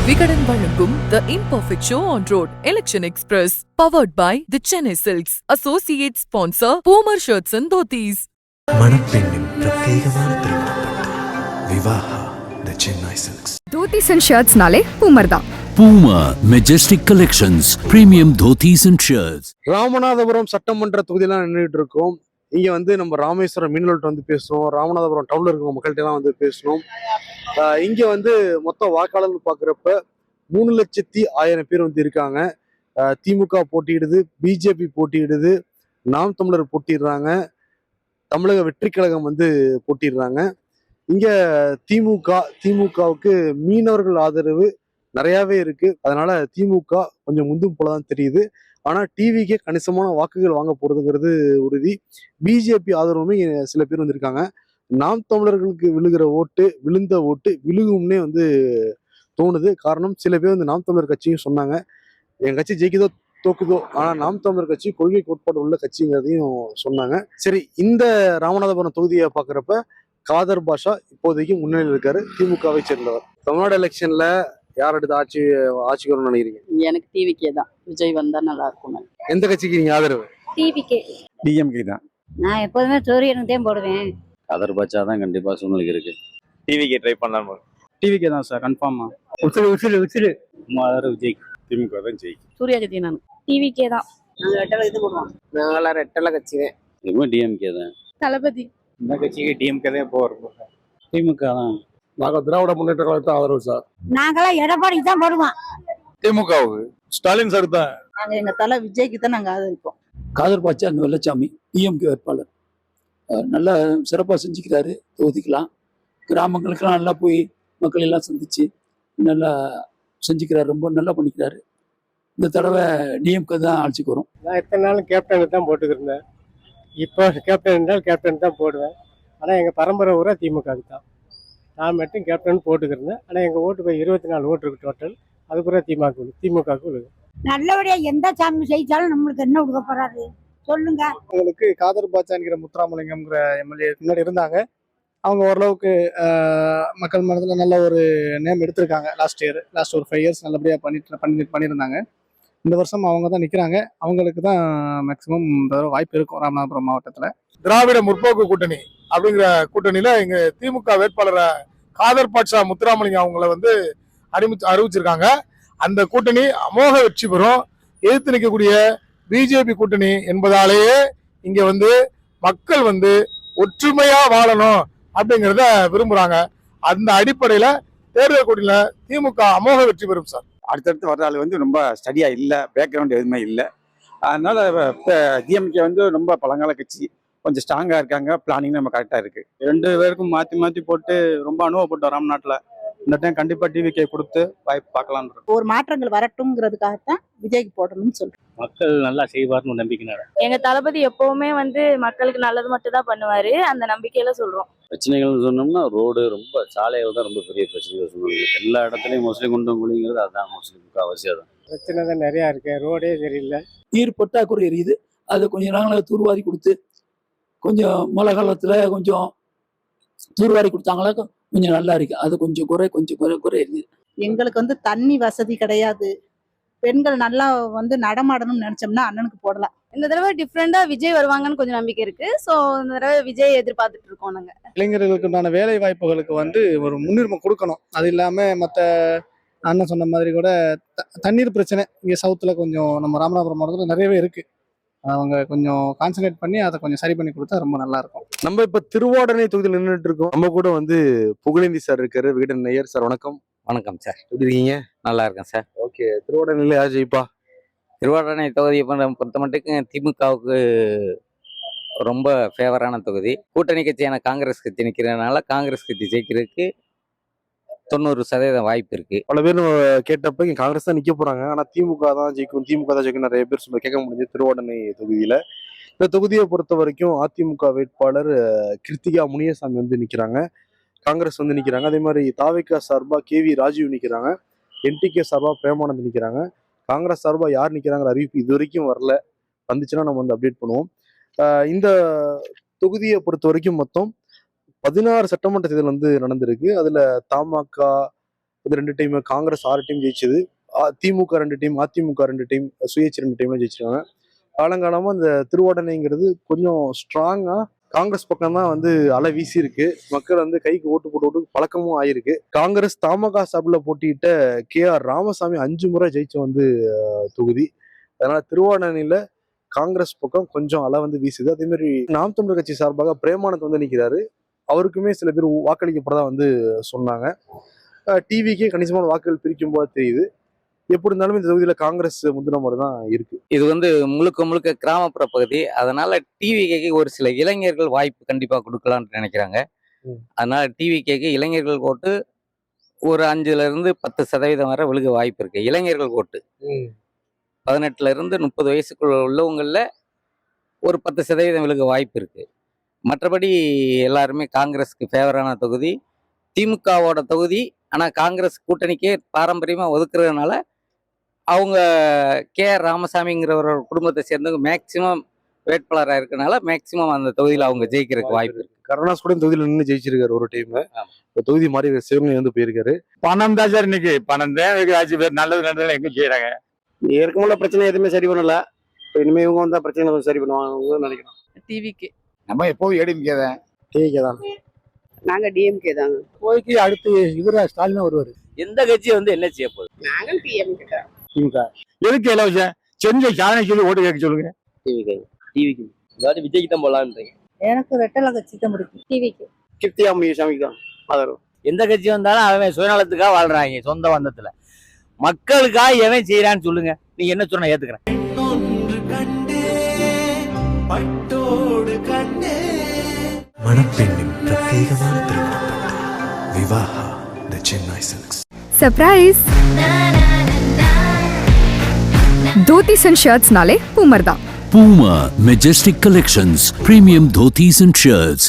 விகடன் வழங்கும் The Imperfect Show on Road Election Express powered by the Chennai Silks. Associate sponsor Poomer Shirts and Dhotis. மணப்பெண்ணின் பிரத்யேகமான திருமணப்பட்டு Vivaha the Chennai Silks. Dhotis and shirts நாலே Puma தான். Puma Majestic Collections Premium Dhotis and Shirts. Ramanathapuram சட்டமன்ற தொகுதியெல்லாம் நின்றுட்டு இருக்கோம். இங்க வந்து நம்ம ராமேஸ்வரம் மீனவர்கிட்ட வந்து பேசுறோம், ராமநாதபுரம் டவுன்ல இருக்க மக்கள்கிட்ட எல்லாம் வந்து பேசணும். இங்க வந்து மொத்த வாக்காளர் பாக்குறப்ப 3,10,000 பேர் வந்து இருக்காங்க. திமுக போட்டியிடுது, பிஜேபி போட்டியிடுது, நாம் தமிழர் போட்டிடுறாங்க, தமிழக வெற்றி கழகம் வந்து போட்டிடுறாங்க. இங்க திமுகவுக்கு மீனவர்கள் ஆதரவு நிறையாவே இருக்கு. அதனால திமுக கொஞ்சம் முந்தும் போலதான் தெரியுது. ஆனா டிவிக்கே கணிசமான வாக்குகள் வாங்க போறதுங்கிறது உறுதி. பிஜேபி ஆதரவுமே சில பேர் வந்திருக்காங்க. நாம் தமிழர்களுக்கு விழுந்த ஓட்டு விழுகும்னே வந்து தோணுது. காரணம், சில பேர் வந்து நாம் தமிழர் கட்சியும் சொன்னாங்க, என் கட்சி ஜெயிக்குதோ தோக்குதோ, ஆனா நாம் தமிழர் கட்சி கொள்கை கோட்பாடு உள்ள கட்சிங்கிறதையும் சொன்னாங்க. சரி, இந்த ராமநாதபுரம் தொகுதியை பாக்குறப்ப காதர் பாஷா இப்போதைக்கு முன்னணியில் இருக்காரு, திமுகவை சேர்ந்தவர். தமிழ்நாடு எலெக்ஷன்ல யார் எடுத்து ஆட்சிக்கு வரும்னு நினைக்கிறீங்க? எனக்கு டிவிக்கே தான், விஜய் வந்தா நல்லா இருக்கும். எந்த கட்சிக்கு நீங்க ஆதரவு? டிவிக்கே. டிஎம்கே தான். நான் எப்போதுமே சூரியனுக்கு தான் போடுவேன். கதர் பச்சா தான் கண்டிப்பா சூழ்நிலை இருக்கு. டிவிக்கே ட்ரை பண்ணலாம். டிவிக்கே தான் சார், கன்ஃபார்மா. விஜய். திமுக தான் ஜெயிக்கும். சூர்யா கட்சி நான் டிவிக்கே தான். நாங்கள் ரெட்டலை இது போடுவோம். நாங்களாம் ரெட்டலை கட்சி தான். இதுவும் டிஎம்கே தான். தளபதி. இந்த கட்சிக்கு டிஎம்கே தான் இப்போ வரும். திமுக தான். நாங்க திராவிட முன்னேற்ற கழகத்தை ஆதரவு சார். நாங்களாம் எடப்பாடி தான் போடுவோம். திமுகவுக்கு ஸ்டாலின் சார் தான். நாங்கள் எங்கள் தலை விஜய்க்கு தான் நாங்கள் ஆதரிப்போம். காதர் பாச்சா அந்த வெள்ளச்சாமி டிஎம்கே வேட்பாளர் நல்லா சிறப்பாக செஞ்சுக்கிறாரு. தொகுதிக்கலாம் கிராமங்களுக்கெல்லாம் நல்லா போய் மக்கள் எல்லாம் சந்திச்சு நல்லா செஞ்சுக்கிறாரு, ரொம்ப நல்லா பண்ணிக்கிறாரு. இந்த தடவை டிஎம்கே தான் ஆட்சிக்கு வரும். நான் எத்தனை நாளும் கேப்டனுக்கு தான் போட்டுக்கிருந்தேன். இப்போ கேப்டன் என்றால் கேப்டன் தான் போடுவேன். ஆனால் எங்கள் பரம்பரை ஊராக திமுகவுக்கு தான். நான் மட்டும் கேப்டன் போட்டுக்கிருந்தேன். ஆனால் எங்கள் ஓட்டு போய் 24 ஓட்டு இருக்கு டோட்டல். அது பூரா திமுகவுக்கு விழுது. நல்லபடியா எந்த சாமி செய்தாலும் நம்மளுக்கு என்ன கொடுக்க போறாரு சொல்லுங்க. உங்களுக்கு காதர் பாச்சாங்கிற முத்துராமலிங்கம்ங்கிற எம்எல்ஏ முன்னாடி இருந்தாங்க. அவங்க ஓரளவுக்கு மக்கள் மனதில் நல்ல ஒரு நேம் எடுத்திருக்காங்க. லாஸ்ட் ஒரு 5 இயர்ஸ் நல்லபடியாக பண்ணியிருந்தாங்க. இந்த வருஷம் அவங்க தான் நிற்கிறாங்க. அவங்களுக்கு தான் மேக்சிமம் வாய்ப்பு இருக்கும் ராமநாதபுரம் மாவட்டத்தில். திராவிட முற்போக்கு கூட்டணி அப்படிங்கிற கூட்டணியில இங்க திமுக வேட்பாளரை காதர் பாட்சா முத்துராமலிங்கம் அவங்கள வந்து அறிவிச்சிருக்காங்க. அந்த கூட்டணி அமோக வெற்றி பெறும். எதிர்த்து நிற்கக்கூடிய பிஜேபி கூட்டணி என்பதாலேயே இங்க வந்து மக்கள் வந்து ஒற்றுமையா வாழணும் அப்படிங்கிறத விரும்புறாங்க. அந்த அடிப்படையில தேர்தல் கூட்டணியில திமுக அமோக வெற்றி பெறும் சார். அடுத்தடுத்து வர்ற ஆள் வந்து ரொம்ப ஸ்டடியா இல்லை, பேக்ரவுண்ட் எதுவுமே இல்லை. அதனால டிஎம்கே வந்து ரொம்ப பழங்கால கட்சி, கொஞ்சம் ஸ்ட்ராங்கா இருக்காங்க. பிளானிங் நம்ம கரெக்டா இருக்கு. 2 பேருக்கும் மாற்றி போட்டு ரொம்ப அனுபவப்பட்டோம் ராம்நாட்டில். இந்த டைம் கண்டிப்பாக டிவிக்கே கொடுத்து வாய்ப்பு பார்க்கலாம். ஒரு மாற்றங்கள் வரட்டும்ங்கிறதுக்காகத்தான் விஜய்க்கு போடணும்னு சொல்றேன். மக்கள் நல்லா செய்வார்னு நம்பிக்கை. எங்க தளபதி எப்பவுமே வந்து மக்களுக்கு நல்லது மட்டும் தான் பண்ணுவாரு, அந்த நம்பிக்கையில சொல்றோம். பிரச்சனைகள்னு சொன்னோம்னா ரோடு ரொம்ப சாலைகள் தான் ரொம்ப பெரிய பிரச்சனைகள் சொன்னாங்க. எல்லா இடத்துலையும் முஸ்லீம் குண்டும் குழிங்கிறது அதுதான் முஸ்லீமுக்கு அவசியம் தான். பிரச்சனை தான் நிறையா இருக்கு. ரோடே சரியில்லை. நீர் பற்றாக்குறை எரியுது. அதை கொஞ்சம் நாங்களே தூர்வாரி கொடுத்து, கொஞ்சம் மழை காலத்தில் கொஞ்சம் தூர்வாரி கொடுத்தாங்களா கொஞ்சம் நல்லா இருக்கு. அது கொஞ்சம் குறை இருக்கு. எங்களுக்கு வந்து தண்ணி வசதி கிடையாது. பெண்கள் நல்லா வந்து நடமாடணும்னு நினைச்சோம்னா அண்ணனுக்கு போடலாம். இந்த தடவை டிஃப்ரெண்டா விஜய் வருவாங்கன்னு கொஞ்சம் நம்பிக்கை இருக்கு. சோ இந்த தடவை விஜய் எதிர்பார்த்துட்டு இருக்கோம் நாங்க. இளைஞர்களுக்கு உண்டான வேலை வாய்ப்புகளுக்கு வந்து ஒரு முன்னுரிமை கொடுக்கணும். அது இல்லாம மற்ற அண்ணன் சொன்ன மாதிரி கூட தண்ணீர் பிரச்சனை இங்கே சவுத்துல கொஞ்சம் நம்ம ராமநாதபுரம் மாவட்டத்தில் நிறையவே இருக்கு. அவங்க கொஞ்சம் கான்சன்ட்ரேட் பண்ணி அதை கொஞ்சம் சரி பண்ணி கொடுத்தா ரொம்ப நல்லா இருக்கும். நம்ம இப்ப திருவாடனை தொகுதியில் நின்றுட்டு இருக்கோம். நம்ம கூட வந்து புகழேந்தி சார் இருக்காரு, விகடன் நேயர். சார் வணக்கம். வணக்கம் சார், எப்படி இருக்கீங்க? நல்லா இருக்கேன் சார். ஓகே, திருவாடனையில யார் ஜெயிப்பா? திருவாடனை தொகுதியை பொறுத்த மட்டும் திமுகவுக்கு ரொம்ப ஃபேவரான தொகுதி. கூட்டணி கட்சியான காங்கிரஸ் கட்சி நிற்கிறதுனால காங்கிரஸ் கட்சி ஜெயிக்கிறதுக்கு 90% வாய்ப்பு இருக்கு. பல பேர் கேட்டப்ப இங்க காங்கிரஸ் தான் நிக்க போறாங்க, ஆனா திமுக தான் ஜெயிக்கும் நிறைய பேர் கேட்க முடிஞ்சு திருவாடனை தொகுதியில. இந்த தொகுதியை பொறுத்த வரைக்கும் அதிமுக வேட்பாளர் கிருத்திகா முனியசாமி வந்து நிக்கிறாங்க, காங்கிரஸ் வந்து நிக்கிறாங்க. அதே மாதிரி தாவேகா சார்பா கேவி ராஜீவ் நிக்கிறாங்க, என்டிகே சார்பா பிரேமானந்த் நிக்கிறாங்க. காங்கிரஸ் சார்பா யார் நிக்கிறாங்கிற அறிவிப்பு இது வரைக்கும் வரல. வந்துச்சுன்னா நம்ம வந்து அப்டேட் பண்ணுவோம். இந்த தொகுதியை பொறுத்த வரைக்கும் மொத்தம் 16 சட்டமன்ற தேர்தல் வந்து நடந்திருக்கு. அதுல தமாக, வந்து 2 டைம், காங்கிரஸ் 6 டைம் ஜெயிச்சது, திமுக 2 டைம், அதிமுக 2 டைம், சுயேட்சை 2 டைம்லாம் ஜெயிச்சிருக்காங்க. காலங்காலமா இந்த திருவாடனைங்கிறது கொஞ்சம் ஸ்ட்ராங்கா காங்கிரஸ் பக்கம் தான் வந்து அலை வீசி இருக்கு. மக்கள் வந்து கைக்கு ஓட்டு போட்டு பழக்கமும் ஆயிருக்கு. காங்கிரஸ் தமாக சார்பில் போட்டியிட்ட KR ராமசாமி 5 முறை ஜெயிச்ச வந்து தொகுதி. அதனால திருவாடனையில காங்கிரஸ் பக்கம் கொஞ்சம் அலை வந்து வீசுது. அதே மாதிரி நாம் தமிழர் கட்சி சார்பாக பிரேமானந்த் வந்து நிற்கிறாரு. அவருக்குமே சில பேர் வாக்களிக்கப்படதான் வந்து சொன்னாங்க. டிவிக்கே கணிசமான வாக்குகள் பிரிக்கும் போது தெரியுது. எப்படி இருந்தாலும் இந்த தொகுதியில காங்கிரஸ் முந்தின மாதிரி தான் இருக்கு. இது வந்து முழுக்க முழுக்க கிராமப்புற பகுதி. அதனால டிவிகேக்கு ஒரு சில இளைஞர்கள் வாய்ப்பு கண்டிப்பா கொடுக்கலாம்னு நினைக்கிறாங்க. அதனால டிவிகேக்கு இளைஞர்கள் ஓட்டு ஒரு 5% வரை விழுக வாய்ப்பு இருக்கு. இளைஞர்கள் ஓட்டு 18 30 வயசுக்குள்ள உள்ளவங்கள ஒரு 10% விழுக வாய்ப்பு இருக்கு. மற்றபடி எல்லாருமே காங்கிரஸுக்கு ஃபேவரான தொகுதி. திமுகவோட தொகுதி. ஆனா காங்கிரஸ் கூட்டணிக்கே பாரம்பரியமா ஒதுக்குறதுனால அவங்க KR ராமசாமிங்கிற ஒரு குடும்பத்தை சேர்ந்தவங்க மேக்சிமம் வேட்பாளராக இருக்கனால மேக்சிமம் அந்த தொகுதியில் அவங்க ஜெயிக்கிறதுக்கு வாய்ப்பு இருக்கு. கருணாஸ் கூட இந்த தொகுதியில் நின்று ஜெயிச்சிருக்காரு ஒரு டைம். தொகுதி மாறி சிவகங்கை வந்து போயிருக்காரு. பணம் தான் சார், இன்னைக்கு பணம் தான் ஆட்சி பேர் நல்லது நல்லது எங்க செய்யறாங்க. ஏற்கனவே பிரச்சனை எதுவுமே சரி பண்ணல. இனிமே இவங்க வந்தா பிரச்சனை கொஞ்சம் சரி பண்ணுவாங்க நினைக்கிறோம். டிவிக்கு நம்ம எப்போவும் ஏடிஎம்கே தான். டிவிக்கே தான். நாங்க டிஎம்கே தாங்க. போய்க்கு அடுத்து இவர ஸ்டாலின் வருவாரு. எந்த கட்சி வந்து என்ன செய்ய போகுது? நாங்கள் டிஎம்கே தான். எதுக்கு இலவசம் செஞ்ச சாதனை சொல்லி ஓட்டு கேட்க சொல்லுங்க. டிவிக்கு விஜய்க்கு தான் போலான்றீங்க? எனக்கு ரெட்டலை கட்சி தான் பிடிக்கும். டிவிக்கு கிருத்தியாமி சாமிக்கு தான் ஆதரவு. எந்த கட்சி வந்தாலும் அவன் சுயநலத்துக்காக வாழ்றாங்க. சொந்த பந்தத்துல மக்களுக்காக எவன் செய்யறான்னு சொல்லுங்க. நீங்க என்ன சொன்னா ஏத்துக்கிறேன். மணப்பெண்ணின் பிரத்யேகமான திருமணம் Vivaha the Chennai silks. Surprise! Dhotis and ஷர்ட்ஸ்னாலே பூமர் தான். Puma Majestic Collections, premium dhotis and shirts.